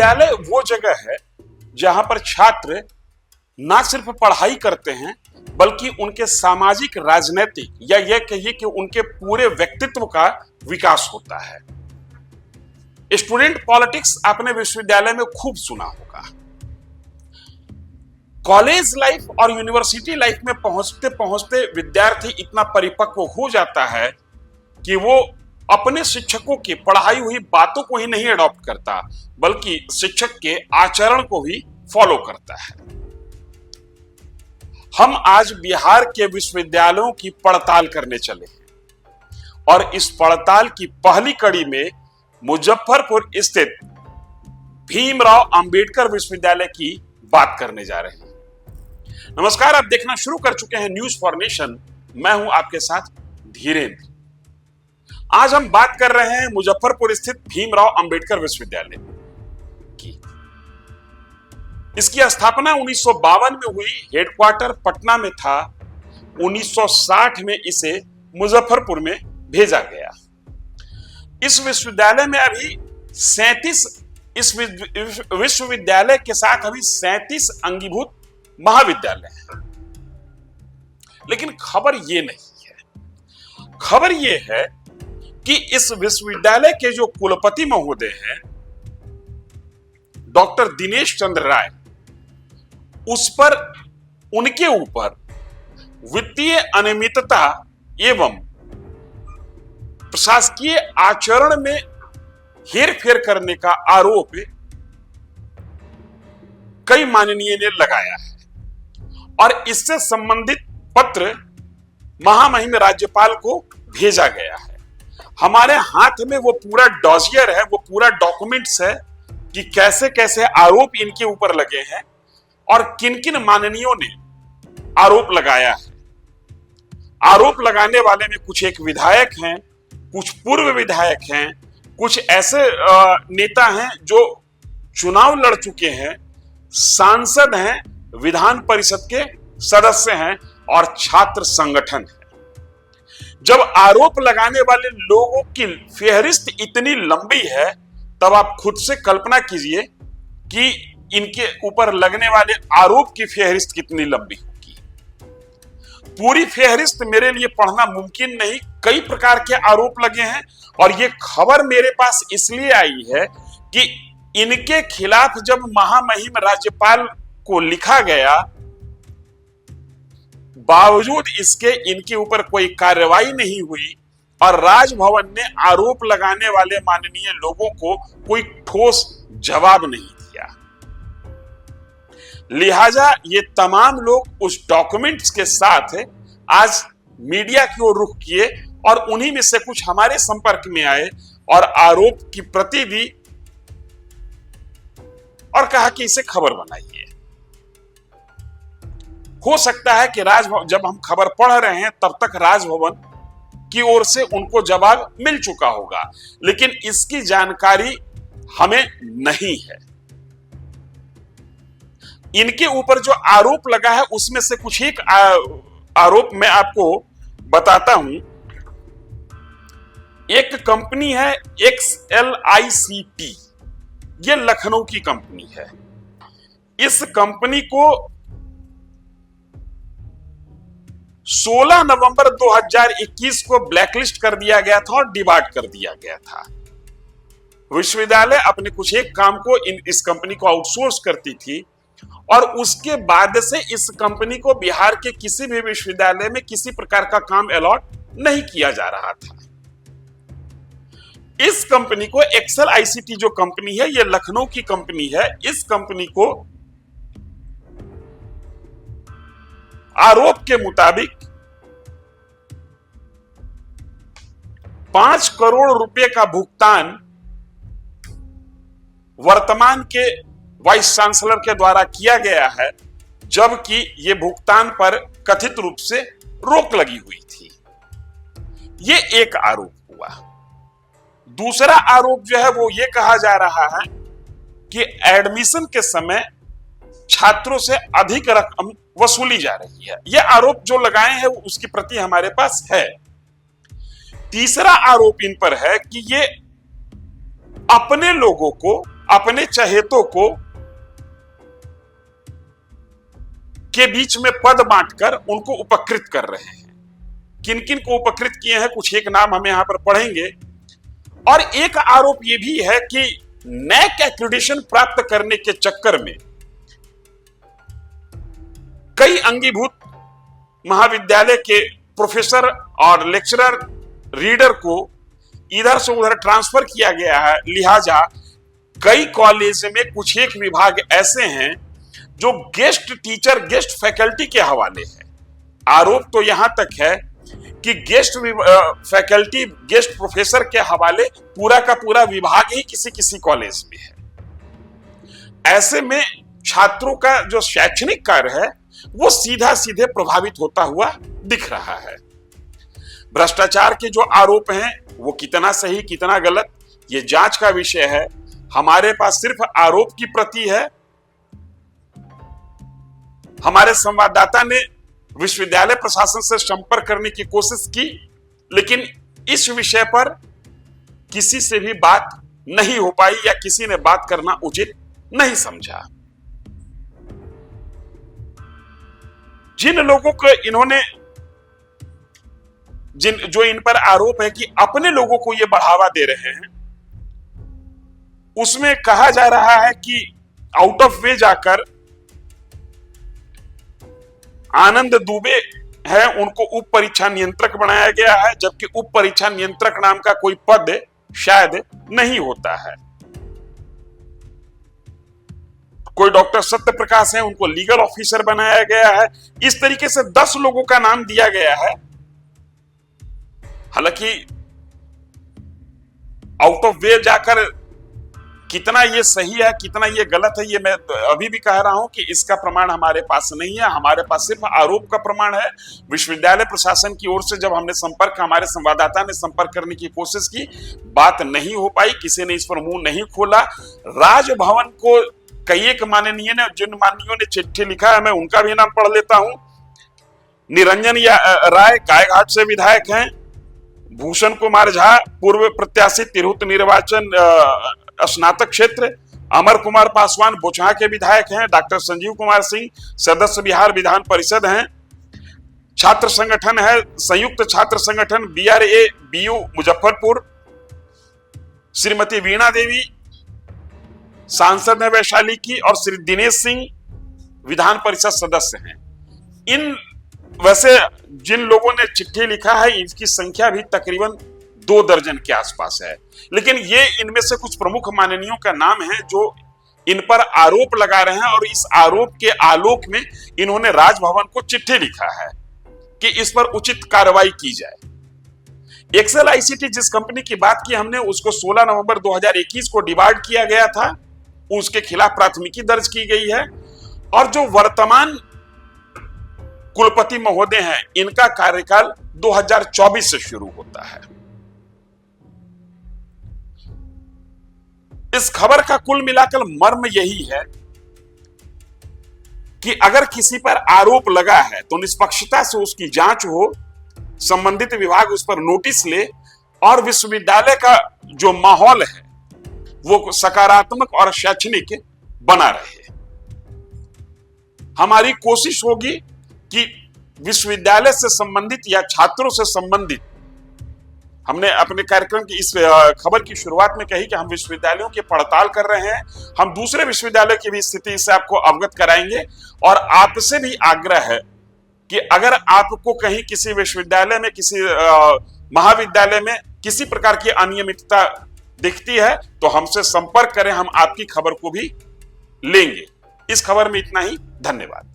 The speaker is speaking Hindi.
विश्वविद्यालय वो जगह है जहां पर छात्र ना सिर्फ पढ़ाई करते हैं बल्कि उनके सामाजिक, राजनीतिक या यह कहिए कि उनके पूरे व्यक्तित्व का विकास होता है। स्टूडेंट पॉलिटिक्स आपने विश्वविद्यालय में खूब सुना होगा। कॉलेज लाइफ और यूनिवर्सिटी लाइफ में पहुंचते पहुंचते विद्यार्थी इतना परिपक्व हो जाता है कि वो अपने शिक्षकों की पढ़ाई हुई बातों को ही नहीं अडॉप्ट करता बल्कि शिक्षक के आचरण को भी फॉलो करता है। हम आज बिहार के विश्वविद्यालयों की पड़ताल करने चले हैं और इस पड़ताल की पहली कड़ी में मुजफ्फरपुर स्थित भीमराव अंबेडकर विश्वविद्यालय की बात करने जा रहे हैं। नमस्कार, आप देखना शुरू कर चुके हैं न्यूज फॉर नेशन। मैं हूं आपके साथ धीरेन्द्र। आज हम बात कर रहे हैं मुजफ्फरपुर स्थित भीमराव अंबेडकर विश्वविद्यालय की। इसकी स्थापना 1952 में हुई, हेडक्वार्टर पटना में था। 1960 में इसे मुजफ्फरपुर में भेजा गया। इस विश्वविद्यालय में अभी 37 इस विश्वविद्यालय के साथ अभी 37 अंगीभूत महाविद्यालय हैं। लेकिन खबर ये नहीं है। खबर ये है कि इस विश्वविद्यालय के जो कुलपति महोदय हैं डॉक्टर दिनेश चंद्र राय, उस पर उनके ऊपर वित्तीय अनियमितता एवं प्रशासकीय आचरण में हेरफेर करने का आरोप कई माननीय ने लगाया है और इससे संबंधित पत्र महामहिम राज्यपाल को भेजा गया है। हमारे हाथ में वो पूरा डॉसियर है, वो पूरा डॉक्यूमेंट्स है कि कैसे कैसे आरोप इनके ऊपर लगे हैं और किन किन माननीयों ने आरोप लगाया है। आरोप लगाने वाले में कुछ एक विधायक हैं, कुछ पूर्व विधायक हैं, कुछ ऐसे नेता हैं जो चुनाव लड़ चुके हैं, सांसद हैं, विधान परिषद के सदस्य हैं और छात्र संगठन है। जब आरोप लगाने वाले लोगों की फेहरिस्त इतनी लंबी है तब आप खुद से कल्पना कीजिए कि इनके ऊपर लगने वाले आरोप की फेहरिस्त कितनी लंबी होगी। पूरी फेहरिस्त मेरे लिए पढ़ना मुमकिन नहीं, कई प्रकार के आरोप लगे हैं और ये खबर मेरे पास इसलिए आई है कि इनके खिलाफ जब महामहिम राज्यपाल को लिखा गया, बावजूद इसके इनके ऊपर कोई कार्रवाई नहीं हुई और राजभवन ने आरोप लगाने वाले माननीय लोगों को कोई ठोस जवाब नहीं दिया। लिहाजा ये तमाम लोग उस डॉक्यूमेंट्स के साथ आज मीडिया की ओर रुख किए और उन्हीं में से कुछ हमारे संपर्क में आए और आरोप की प्रति दी और कहा कि इसे खबर बनाइए। हो सकता है कि राजभवन, जब हम खबर पढ़ रहे हैं तब तक राजभवन की ओर से उनको जवाब मिल चुका होगा, लेकिन इसकी जानकारी हमें नहीं है। इनके ऊपर जो आरोप लगा है उसमें से कुछ एक आरोप मैं आपको बताता हूं। एक कंपनी है XLICT, ये लखनऊ की कंपनी है। इस कंपनी को 16 नवंबर 2021 को ब्लैकलिस्ट कर दिया गया था और डिबार्ड कर दिया गया था। विश्वविद्यालय अपने कुछ एक काम को इस कंपनी को आउटसोर्स करती थी और उसके बाद से इस कंपनी को बिहार के किसी भी विश्वविद्यालय में किसी प्रकार का काम अलॉट नहीं किया जा रहा था। इस कंपनी को XLICT जो कंपनी है, ये लखनऊ की कंपनी है। इस कंपनी को आरोप के मुताबिक 5 करोड़ रुपए का भुगतान वर्तमान के वाइस चांसलर के द्वारा किया गया है, जबकि यह भुगतान पर कथित रूप से रोक लगी हुई थी। यह एक आरोप हुआ। दूसरा आरोप जो है वो ये कहा जा रहा है कि एडमिशन के समय छात्रों से अधिक रकम वसूली जा रही है। यह आरोप जो लगाए हैं उसकी प्रति हमारे पास है। तीसरा आरोप इन पर है कि ये अपने लोगों को, अपने चहेतों को के बीच में पद बांटकर उनको उपकृत कर रहे हैं। किन किन को उपकृत किए हैं, कुछ एक नाम हम यहां पर पढ़ेंगे। और एक आरोप यह भी है कि नैक एक्रेडिटेशन प्राप्त करने के चक्कर में कई अंगीभूत महाविद्यालय के प्रोफेसर और लेक्चरर रीडर को इधर से उधर ट्रांसफर किया गया है। लिहाजा कई कॉलेज में कुछ एक विभाग ऐसे हैं जो गेस्ट टीचर, गेस्ट फैकल्टी के हवाले है। आरोप तो यहां तक है कि गेस्ट फैकल्टी, गेस्ट प्रोफेसर के हवाले पूरा का पूरा विभाग ही किसी किसी कॉलेज में है। ऐसे में छात्रों का जो शैक्षणिक कार्य है वो सीधा सीधे प्रभावित होता हुआ दिख रहा है। भ्रष्टाचार के जो आरोप हैं वो कितना सही कितना गलत ये जांच का विषय है। हमारे पास सिर्फ आरोप की प्रति है। हमारे संवाददाता ने विश्वविद्यालय प्रशासन से संपर्क करने की कोशिश की, लेकिन इस विषय पर किसी से भी बात नहीं हो पाई या किसी ने बात करना उचित नहीं समझा। जिन लोगों को इन्होंने जो इन पर आरोप है कि अपने लोगों को ये बढ़ावा दे रहे हैं, उसमें कहा जा रहा है कि आउट ऑफ वे जाकर आनंद दुबे है उनको उप परीक्षा नियंत्रक बनाया गया है, जबकि उप परीक्षा नियंत्रक नाम का कोई पद शायद नहीं होता है। कोई डॉक्टर सत्य प्रकाश है उनको लीगल ऑफिसर बनाया गया है। इस तरीके से 10 लोगों का नाम दिया गया है। हालांकि आउट ऑफ वे जाकर कितना ये सही है कितना ये गलत है, ये मैं अभी भी कह रहा हूं कि इसका प्रमाण हमारे पास नहीं है। हमारे पास सिर्फ आरोप का प्रमाण है। विश्वविद्यालय प्रशासन की ओर से जब हमने हमारे संवाददाता ने संपर्क करने की कोशिश की, बात नहीं हो पाई, किसी ने इस पर मुंह नहीं खोला। राजभवन को कई एक माननीय ने, जिन माननीयों ने चिट्ठी लिखा है मैं उनका भी नाम पढ़ लेता हूं। निरंजन राय गायघाट से विधायक हैं, भूषण कुमार झा पूर्व प्रत्याशी तिरहुत निर्वाचन स्नातक क्षेत्र, अमर कुमार पासवान बोचहा के विधायक हैं, डॉक्टर संजीव कुमार सिंह सदस्य बिहार विधान परिषद हैं। छात्र संगठन है संयुक्त छात्र संगठन BRA BU मुजफ्फरपुर, श्रीमती वीणा देवी सांसद है वैशाली की, और श्री दिनेश सिंह विधान परिषद सदस्य हैं। इन वैसे जिन लोगों ने चिट्ठी लिखा है इनकी संख्या भी तकरीबन 2 दर्जन के आसपास है, लेकिन ये इनमें से कुछ प्रमुख माननीयों का नाम है जो इन पर आरोप लगा रहे हैं, और इस आरोप के आलोक में इन्होंने राजभवन को चिट्ठी लिखा है कि इस पर उचित कार्रवाई की जाए। एक्सेल ICT जिस कंपनी की बात की हमने, उसको 16 नवंबर 2021 को डिबार्ड किया गया था, उसके खिलाफ प्राथमिकी दर्ज की गई है। और जो वर्तमान कुलपति महोदय हैं इनका कार्यकाल 2024 से शुरू होता है। इस खबर का कुल मिलाकर मर्म यही है कि अगर किसी पर आरोप लगा है तो निष्पक्षता से उसकी जांच हो, संबंधित विभाग उस पर नोटिस ले, और विश्वविद्यालय का जो माहौल है वो सकारात्मक और शैक्षणिक बना रहे। हमारी कोशिश होगी कि विश्वविद्यालय से संबंधित या छात्रों से संबंधित, हमने अपने कार्यक्रम की इस खबर की शुरुआत में कही कि हम विश्वविद्यालयों की पड़ताल कर रहे हैं। हम दूसरे विश्वविद्यालय की भी स्थिति से आपको अवगत कराएंगे, और आपसे भी आग्रह है कि अगर आपको कहीं किसी विश्वविद्यालय में, किसी महाविद्यालय में किसी प्रकार की अनियमितता दिखती है तो हमसे संपर्क करें, हम आपकी खबर को भी लेंगे। इस खबर में इतना ही, धन्यवाद।